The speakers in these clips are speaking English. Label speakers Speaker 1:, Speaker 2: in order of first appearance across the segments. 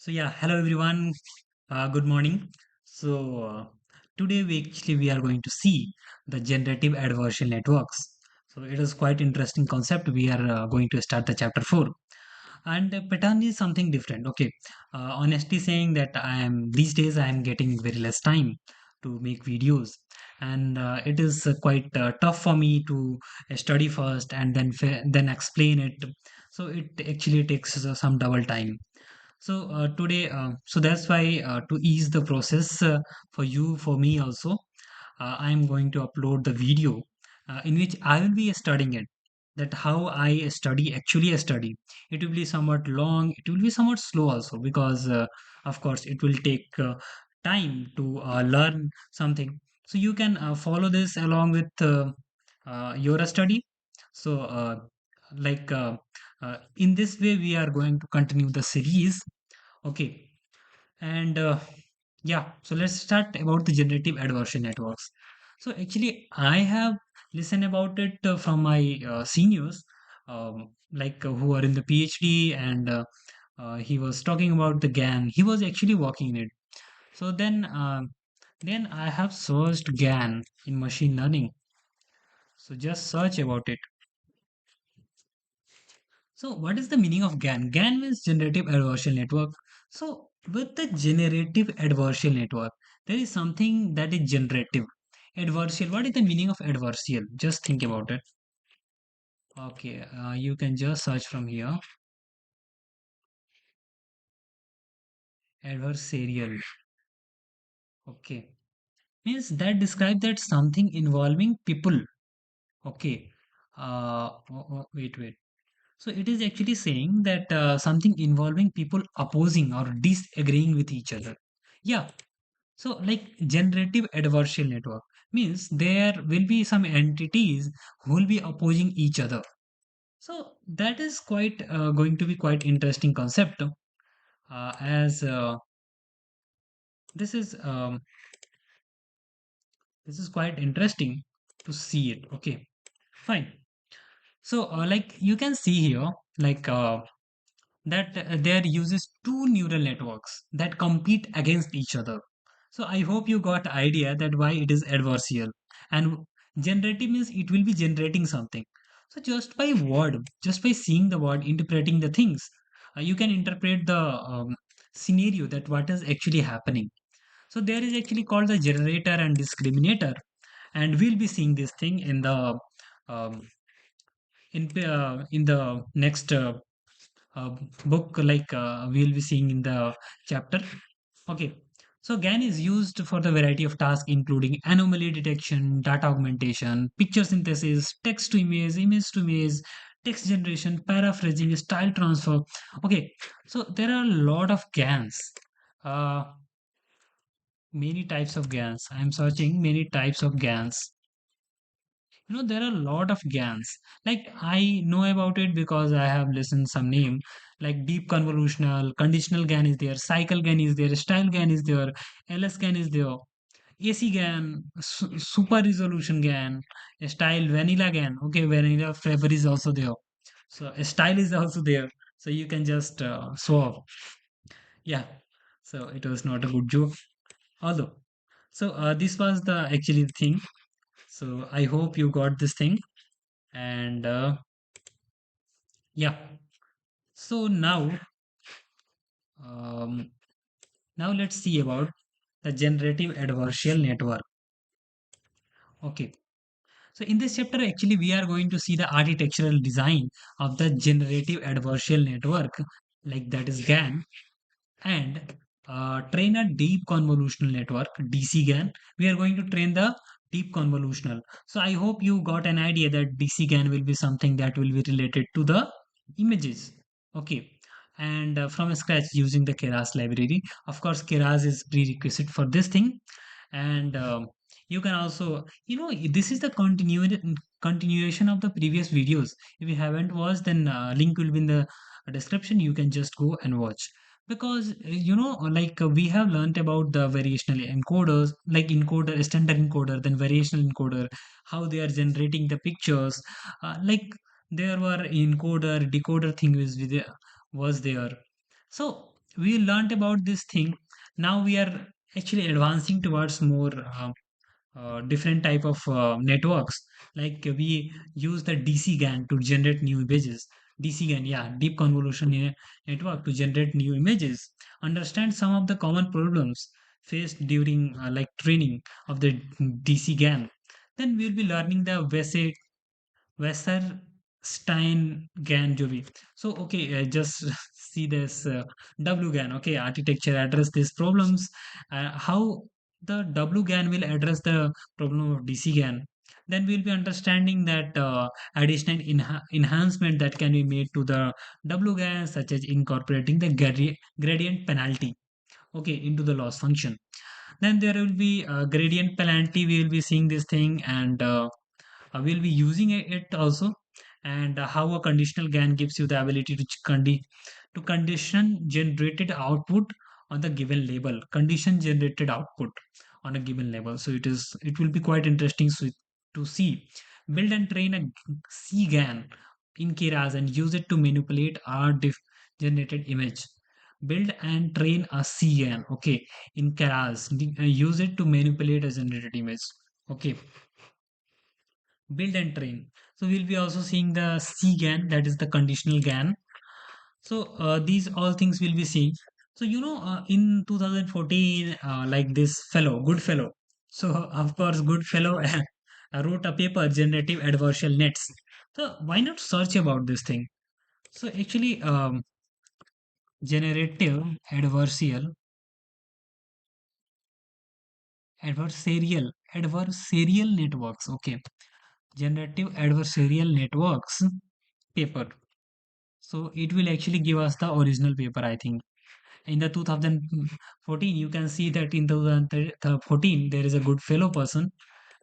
Speaker 1: Hello everyone. Good morning. Today we are going to see the generative adversarial networks. So it is quite interesting concept. We are going to start the chapter 4, and pattern is something different. Okay, honestly saying that these days I am getting very less time to make videos, and it is quite tough for me to study first and then explain it. So it actually takes some double time. So that's why to ease the process for you, for me also, I am going to upload the video in which I will be studying it. That how I study, actually I study. It will be somewhat long, it will be somewhat slow also because, of course, it will take time to learn something. So you can follow this along with your study. So, like in this way, we are going to continue the series. Okay, and so let's start about the generative adversarial networks. So actually, I have listened about it from my seniors, who are in the PhD, and he was talking about the GAN. He was actually working in it. So then I have searched GAN in machine learning. So just search about it. So, what is the meaning of GAN? GAN means generative adversarial network. So, with the generative adversarial network, there is something that is generative. Adversarial, what is the meaning of adversarial? Just think about it. Okay, you can just search from here. Adversarial. Okay, means that describe that something involving people. Okay, wait. So, it is actually saying that something involving people opposing or disagreeing with each other. Yeah, so, like generative adversarial network means there will be some entities who will be opposing each other. So that is quite going to be quite interesting concept. As this is um, this is quite interesting to see it. Okay, fine. So like you can see here, like that there uses two neural networks that compete against each other. So I hope you got idea that why it is adversarial, and generative means it will be generating something. So just by seeing the word, interpreting the things, you can interpret the scenario that what is actually happening. So there is actually called the generator and discriminator, and we'll be seeing this thing um, in the next uh, book, like we'll be seeing in the chapter. Okay, so GAN is used for the variety of tasks including anomaly detection, data augmentation, picture synthesis, text to image, image to image, text generation, paraphrasing, style transfer. Okay, so there are a lot of GANs, uh, many types of GANs. I'm searching many types of GANs. There are a lot of GANs. Like I know about it because I have listened some name, like deep convolutional, conditional GAN is there, cycle GAN is there, style GAN is there, LS GAN is there, AC GAN, super resolution GAN, style vanilla GAN. Okay, vanilla flavor is also there. So style is also there. So you can just swap. Yeah. So it was not a good joke. Although, so this was the actually thing. So I hope you got this thing. And yeah, so um, now let's see about the generative adversarial network. Okay, so in this chapter actually we are going to see the architectural design of the generative adversarial network, like that is GAN, and train a deep convolutional network, DC GAN. We are going to train the deep convolutional. So I hope you got an idea that DC GAN will be something that will be related to the images. Okay. And from scratch using the Keras library. Of course, Keras is prerequisite for this thing. And you can also, this is the continuation of the previous videos. If you haven't watched, then link will be in the description. You can just go and watch, because we have learnt about the variational encoders, like encoder, standard encoder, then variational encoder, how they are generating the pictures. Like there were encoder decoder thing was there. So we learned about this thing. Now we are actually advancing towards more different type of networks. Like we use the DC GAN to generate new images. DC GAN, yeah, deep convolution network to generate new images. Understand some of the common problems faced during like training of the DC GAN. Then we'll be learning the Westerstein GAN Jovi. So, okay, just see this WGAN. Okay, architecture address these problems. How the WGAN will address the problem of DC GAN. Then we'll be understanding that additional enhancement that can be made to the WGAN, such as incorporating the gradient penalty. Okay, into the loss function. Then there will be gradient penalty. We will be seeing this thing, and we'll be using it also, and how a conditional GAN gives you the ability to to condition generated output on the given label, condition generated output on a given label. So it will be quite interesting to see. Build and train a CGAN in Keras and use it to manipulate our generated image. Build and train a CGAN, okay, in Keras. Use it to manipulate a generated image. Okay, build and train. So we'll be also seeing the CGAN, that is the conditional GAN. So these all things we'll be seeing. So in 2014, like this fellow, Goodfellow. So of course, Goodfellow wrote a paper, Generative Adversarial Nets. So why not search about this thing? So actually, generative adversarial, adversarial networks. Okay, generative adversarial networks paper. So it will actually give us the original paper, I think. In the 2014, you can see that in 2014, there is a good fellow person.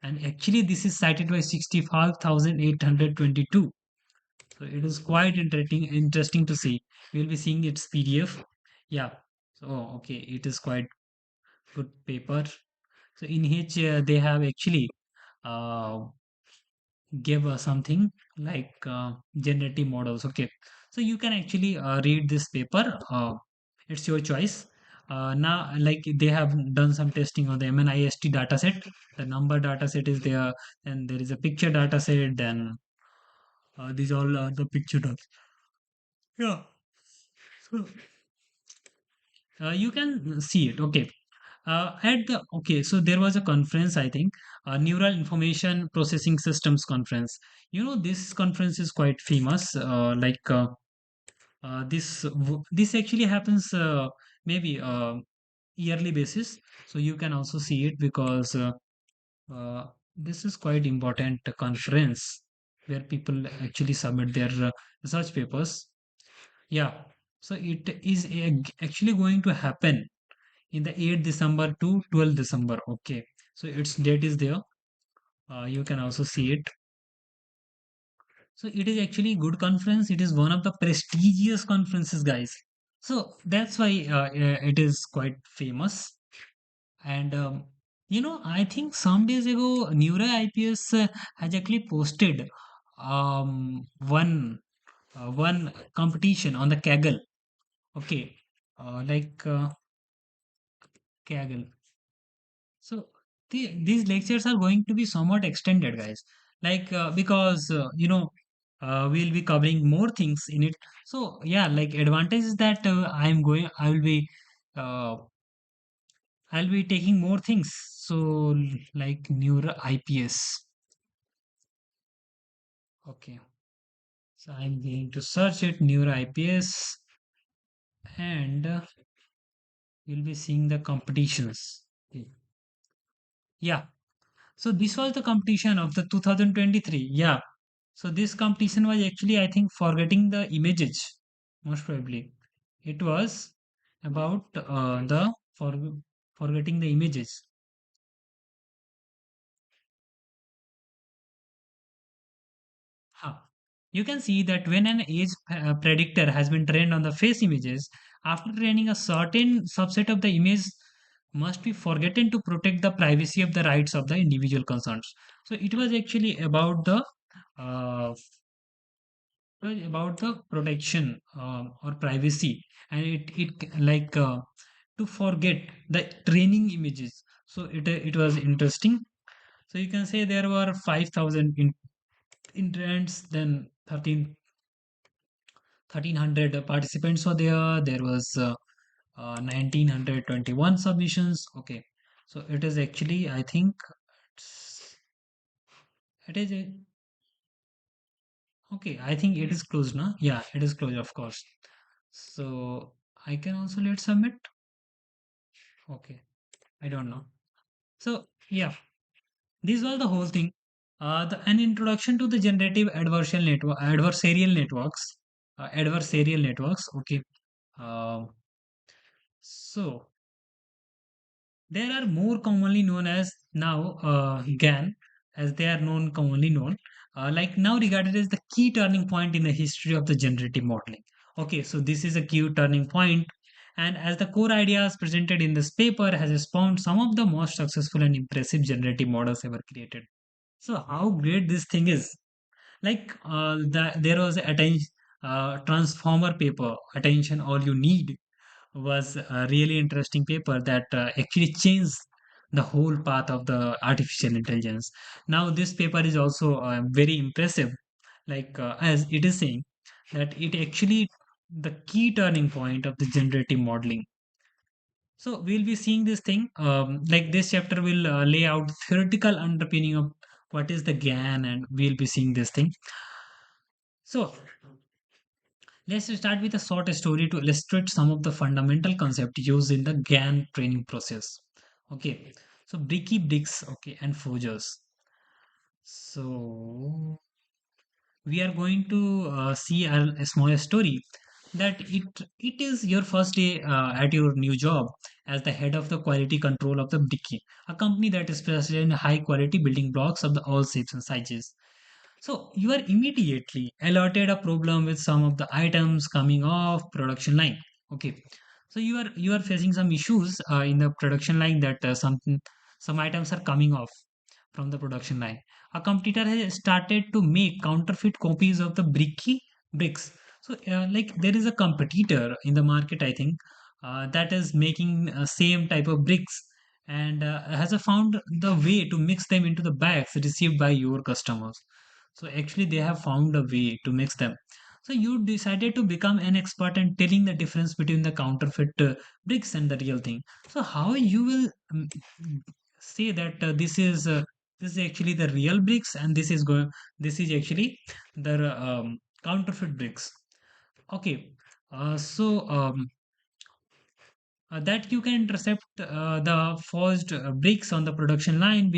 Speaker 1: And actually, this is cited by 65,822. So it is quite interesting to see. We'll be seeing its PDF. Yeah. So, okay, it is quite good paper. So in which they have actually uh, give something like generative models. Okay, so you can actually read this paper. It's your choice. Now, like they have done some testing on the MNIST dataset. The number dataset is there, and there is a picture dataset. Then these all are the picture data. Yeah, so you can see it. Okay, so there was a conference, I think, Neural Information Processing Systems conference. This conference is quite famous. This actually happens maybe yearly basis. So you can also see it because uh, this is quite important conference where people actually submit their research papers. Yeah. So it is actually going to happen in the 8th December to 12th December. Okay. So its date is there. You can also see it. So it is actually good conference. It is one of the prestigious conferences, guys. So that's why it is quite famous. And I think some days ago, Neura IPS has actually posted one competition on the Kaggle. Okay, like Kaggle. So these lectures are going to be somewhat extended, guys. Like because we'll be covering more things in it. So yeah, like advantage is that uh, I'll be taking more things. So like neuro IPS. Okay, so I'm going to search it neuro IPS, and you'll be seeing the competitions. Okay. Yeah. So this was the competition of the 2023. Yeah. So this competition was actually, I think, forgetting the images. Most probably, it was about the forgetting the images. Huh. You can see that when an age predictor has been trained on the face images, after training a certain subset of the image must be forgotten to protect the privacy of the rights of the individual concerns. So it was actually about the uh, about the protection or privacy, and it to forget the training images. So it was interesting. So you can say there were 5,000 interns, then 1,300 participants were there. There was 1,921 submissions. Okay, so it is actually, I think, it's, it is okay. I think it is closed now. Yeah, it is closed, of course. So I can also let submit. Okay, I don't know. So yeah, this was the whole thing. An introduction to the generative adversarial networks, adversarial networks. Okay. Um, so there are more commonly known as now GAN, as they are known commonly known, like now regarded as the key turning point in the history of the generative modeling. Okay, so this is a key turning point, and as the core ideas presented in this paper has spawned some of the most successful and impressive generative models ever created. So how great this thing is! There was transformer paper, attention all you need, was a really interesting paper that actually changed the whole path of the artificial intelligence. Now, this paper is also very impressive, as it is saying that it actually the key turning point of the generative modeling. So we'll be seeing this thing. Like this chapter will lay out theoretical underpinning of what is the GAN, and we'll be seeing this thing. So let's start with a short story to illustrate some of the fundamental concepts used in the GAN training process. Okay, so bricky bricks, okay, and forgers. So we are going to see a small story that it is your first day at your new job as the head of the quality control of the Bricky, a company that is specialized in high quality building blocks of the all shapes and sizes. So you are immediately alerted a problem with some of the items coming off production line. Okay, so you are facing some issues in the production line that some items are coming off from the production line. A competitor has started to make counterfeit copies of the bricky bricks. So like there is a competitor in the market, I think, that is making same type of bricks and has found the way to mix them into the bags received by your customers. So actually, they have found a way to mix them. So you decided to become an expert in telling the difference between the counterfeit bricks and the real thing. So how you will say that this is actually the real bricks and this is actually the counterfeit bricks. Okay, that you can intercept the forged bricks on the production line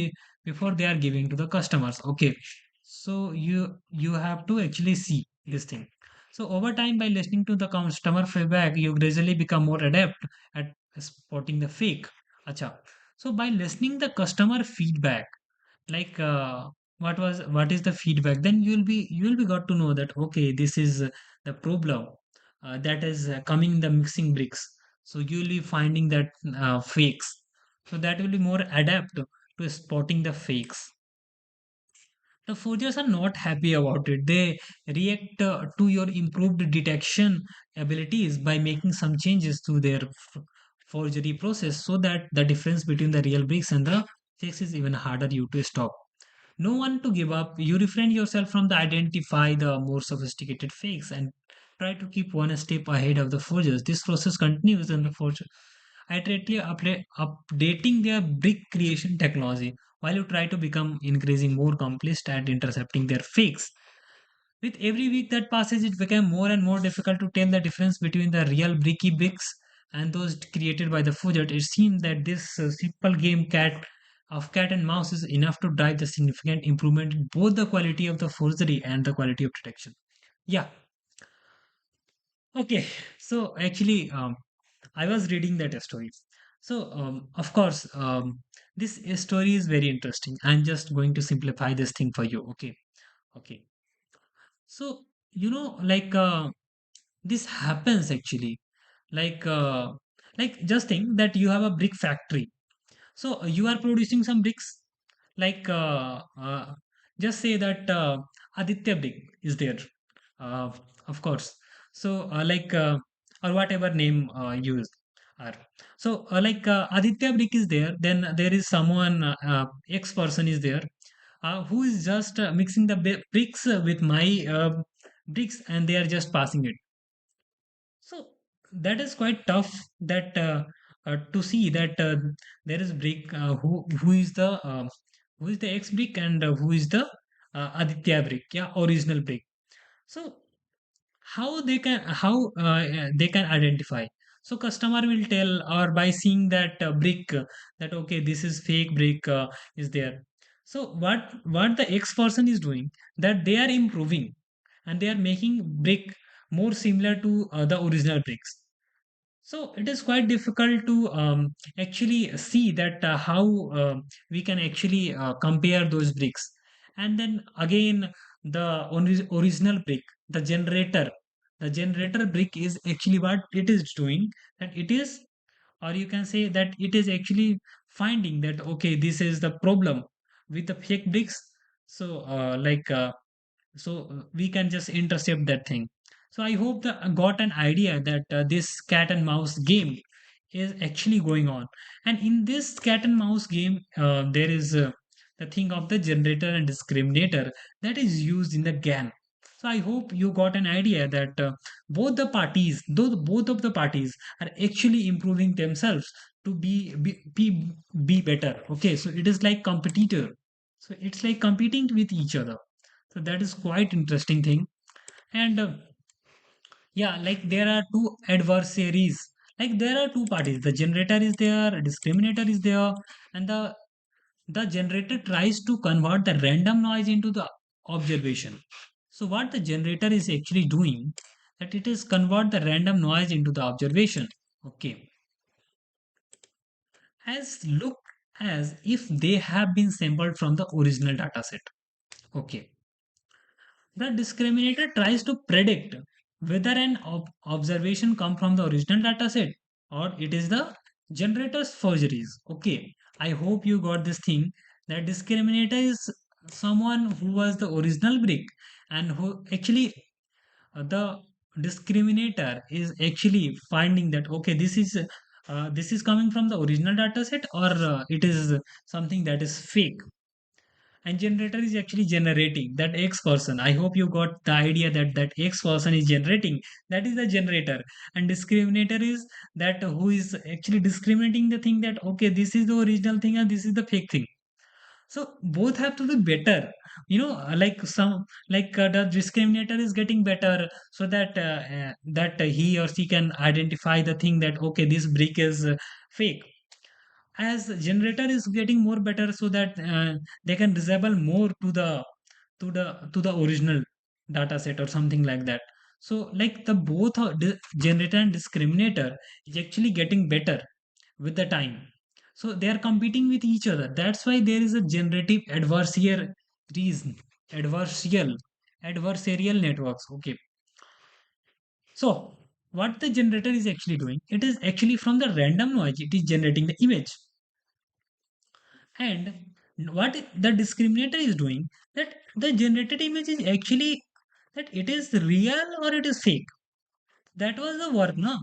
Speaker 1: before they are giving to the customers. Okay, so you have to actually see this thing. So over time, by listening to the customer feedback, you gradually become more adept at spotting the fake. Acha. So by listening the customer feedback, like what is the feedback, then you'll be got to know that okay, this is the problem that is coming in the mixing bricks. So you'll be finding that fakes, so that will be more adept to spotting the fakes. The forgers are not happy about it. They react to your improved detection abilities by making some changes to their forgery process so that the difference between the real bricks and the fakes is even harder you to stop. No one to give up. You refrain yourself from the identify the more sophisticated fakes and try to keep one step ahead of the forgers. This process continues and the forgers iterately updating their brick creation technology while you try to become increasing more complex at intercepting their fakes. With every week that passes, it became more and more difficult to tell the difference between the real bricky bricks and those created by the forger. It seems that this simple game cat and mouse is enough to drive the significant improvement in both the quality of the forgery and the quality of detection. Yeah. Okay. So actually, I was reading that story. So of course, this story is very interesting. I'm just going to simplify this thing for you. Okay. Okay. So this happens actually like uh, like just think that you have a brick factory. So you are producing some bricks, like just say that Aditya brick is there. uh, of course. So or whatever name used are. So Aditya Brick is there. Then there is someone X person is there who is just mixing the bricks with my bricks, and they are just passing it. So that is quite tough, that to see that there is brick who is the X brick, and who is the Aditya brick, yeah, original brick. So how they can identify? So customer will tell, or by seeing that brick, that okay, this is fake brick is there. So what the X person is doing, that they are improving, and they are making brick more similar to the original bricks. So it is quite difficult to actually see that how we can actually compare those bricks. And then again, the original brick, the generator brick is actually what it is doing. That it is, or you can say that it is actually finding that okay, this is the problem with the fake bricks. So we can just intercept that thing. So I hope that got an idea that this cat and mouse game is actually going on. And in this cat and mouse game, there is the thing of the generator and discriminator that is used in the GAN. So I hope you got an idea that both of the parties are actually improving themselves to be better. Okay, so it is like competitor. So it's like competing with each other. So that is quite interesting thing. And yeah, like there are two adversaries. Like there are two parties. The generator is there, discriminator is there, and the generator tries to convert the random noise into the observation. So what the generator is actually doing, that it is convert the random noise into the observation. Okay, as look as if they have been sampled from the original data set. Okay, the discriminator tries to predict whether an observation come from the original dataset or it is the generator's forgeries. Okay, I hope you got this thing. That discriminator is someone who was the original brick, and who actually the discriminator is actually finding that okay, this is coming from the original dataset, or it is something that is fake. And generator is actually generating that X person. I hope you got the idea that that X person is generating, that is the generator. And discriminator is that who is actually discriminating the thing, that okay, this is the original thing and this is the fake thing. So both have to be better, like some, the discriminator is getting better, so that he or she can identify the thing, that okay, this brick is fake. As generator is getting more better, so that they can resemble more to the original data set or something like that. So like the both generator and discriminator is actually getting better with the time. So they are competing with each other. That's why there is a generative adversarial reason, adversarial adversarial networks. Okay, so what the generator is actually doing, it is actually from the random noise it is generating the image. And what the discriminator is doing, that the generated image is actually, that it is real or it is fake. That was the work, no?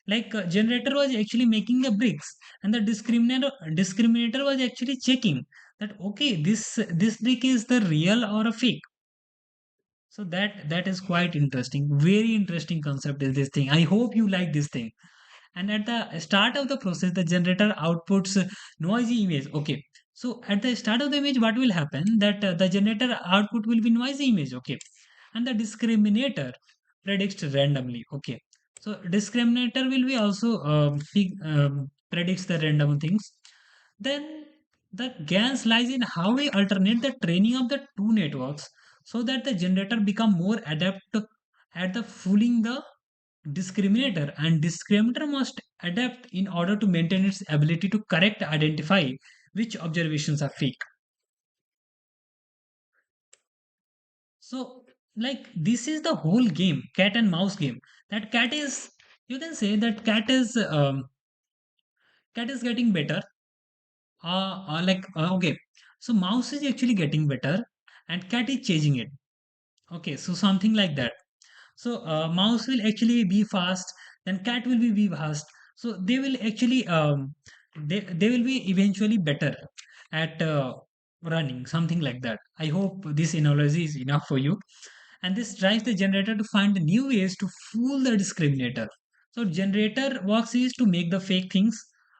Speaker 1: Generator was actually making the bricks, and the discriminator was actually checking that okay, this brick is the real or a fake. So that is quite interesting, very interesting concept is this thing. I hope you like this thing. And at the start of the process, the generator outputs noisy image. Okay, so at the start of the image, what will happen, that the generator output will be noisy image. Okay, and the discriminator predicts randomly. Okay, so discriminator will be also predicts the random things. Then the GANs lies in how we alternate the training of the two networks, so that the generator become more adept at the fooling the discriminator, and discriminator must adapt in order to maintain its ability to correct identify which observations are fake. So this is the whole game, cat and mouse game. That cat is, you can say that cat is getting better. Okay, so mouse is actually getting better, and cat is chasing it. Okay, so something like that. So mouse will actually be fast, then cat will be fast. So they will actually they will be eventually better at running, something like that. I hope this analogy is enough for you. And this drives the generator to find new ways to fool the discriminator. So generator works is to make the fake things,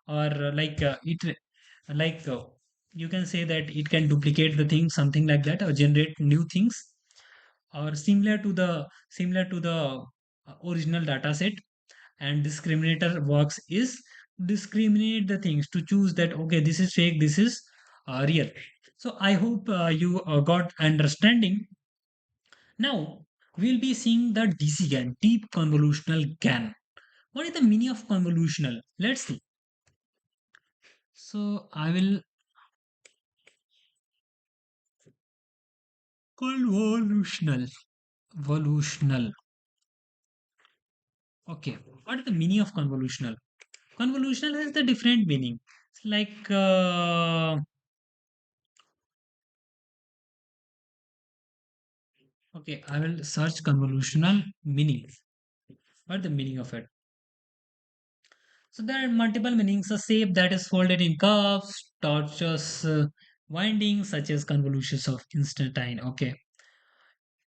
Speaker 1: or like you can say that it can duplicate the things, something like that, or generate new things, or similar to the original data set. And discriminator works is discriminate the things to choose that okay, this is fake, this is real. So I hope you got understanding. Now we'll be seeing the DCGAN, deep convolutional GAN. What is the meaning of convolutional? Let's see. So I will convolutional, volutional. Okay, what is the meaning of convolutional? Convolutional has the different meaning. It's like okay, I will search convolutional meaning. What is the meaning of it? So there are multiple meanings. A shape that is folded in curves, tortuous windings, such as convolutions of instantine. Okay,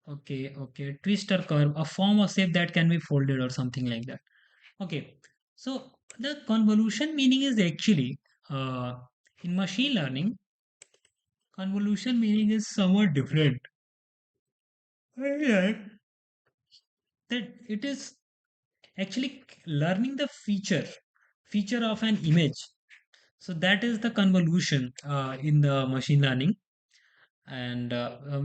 Speaker 1: okay. Twist or curve, a form of shape that can be folded or something like that. Okay, so the convolution meaning is actually in machine learning, convolution meaning is somewhat different. Yeah, that it is actually learning the feature of an image. So that is the convolution in the machine learning. And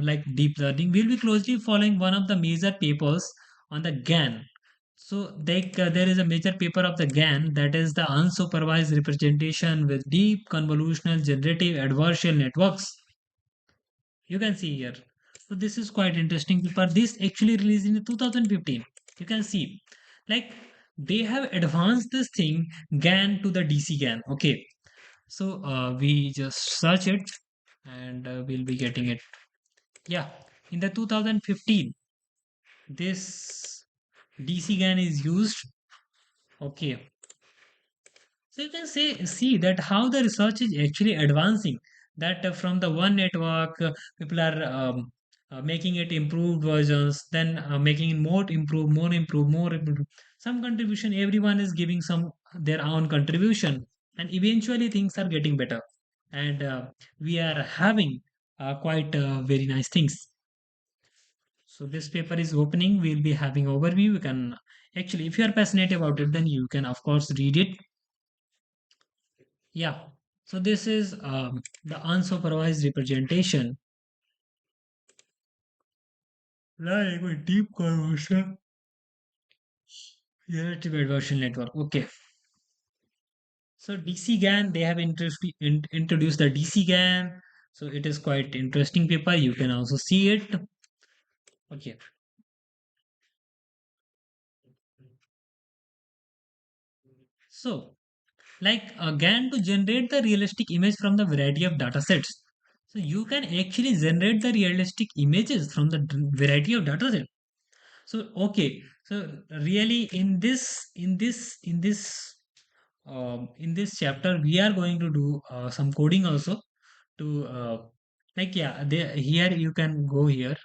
Speaker 1: like deep learning, we'll be closely following one of the major papers on the GAN. So there is a major paper of the GAN, that is the unsupervised representation with deep convolutional generative adversarial networks. You can see here. So this is quite interesting paper. This actually released in 2015. You can see, like they have advanced this thing GAN to the DC GAN. Okay, so we just search it, and we'll be getting it. Yeah, in the 2015, this DC GAN is used. Okay, so you can see that how the research is actually advancing. That from the one network, people are making it improved versions, then making it more improved, more improved. Some contribution, everyone is giving some their own contribution, and eventually things are getting better. And we are having quite very nice things. So this paper is opening. We'll be having overview. You can actually, if you are passionate about it, then you can of course read it. Yeah. So this is the unsupervised representation. Like a deep convolution generative adversarial network. Okay. So DC GAN, they have introduced the DC GAN. So it is quite interesting paper. You can also see it. Okay. So like GAN to generate the realistic image from the variety of data sets. So you can actually generate the realistic images from the variety of data sets. So okay, so really in this chapter we are going to do some coding also to like yeah, here you can go here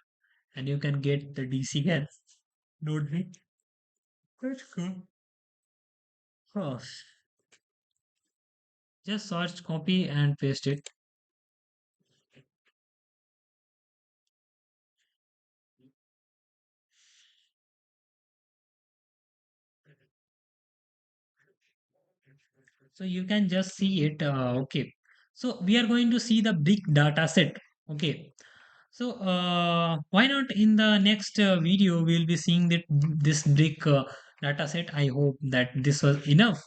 Speaker 1: and you can get the DC GAN. Notebook. Let's go. Oh, just search, copy and paste it. So you can just see it. Okay. So we are going to see the big data set. Okay. So why not in the next video we'll be seeing that this big data set. I hope that this was enough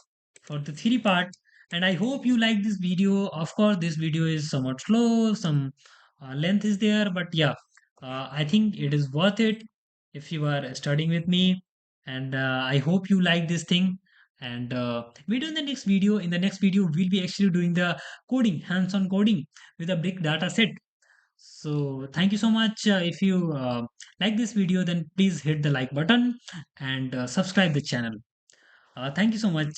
Speaker 1: for the theory part, and I hope you like this video. Of course, this video is somewhat slow, some length is there, but yeah, I think it is worth it if you are studying with me, and I hope you like this thing. And we do in the next video. In the next video, we'll be actually doing the coding, hands-on coding with a big data set. So thank you so much. If you like this video, then please hit the like button and subscribe the channel. Thank you so much.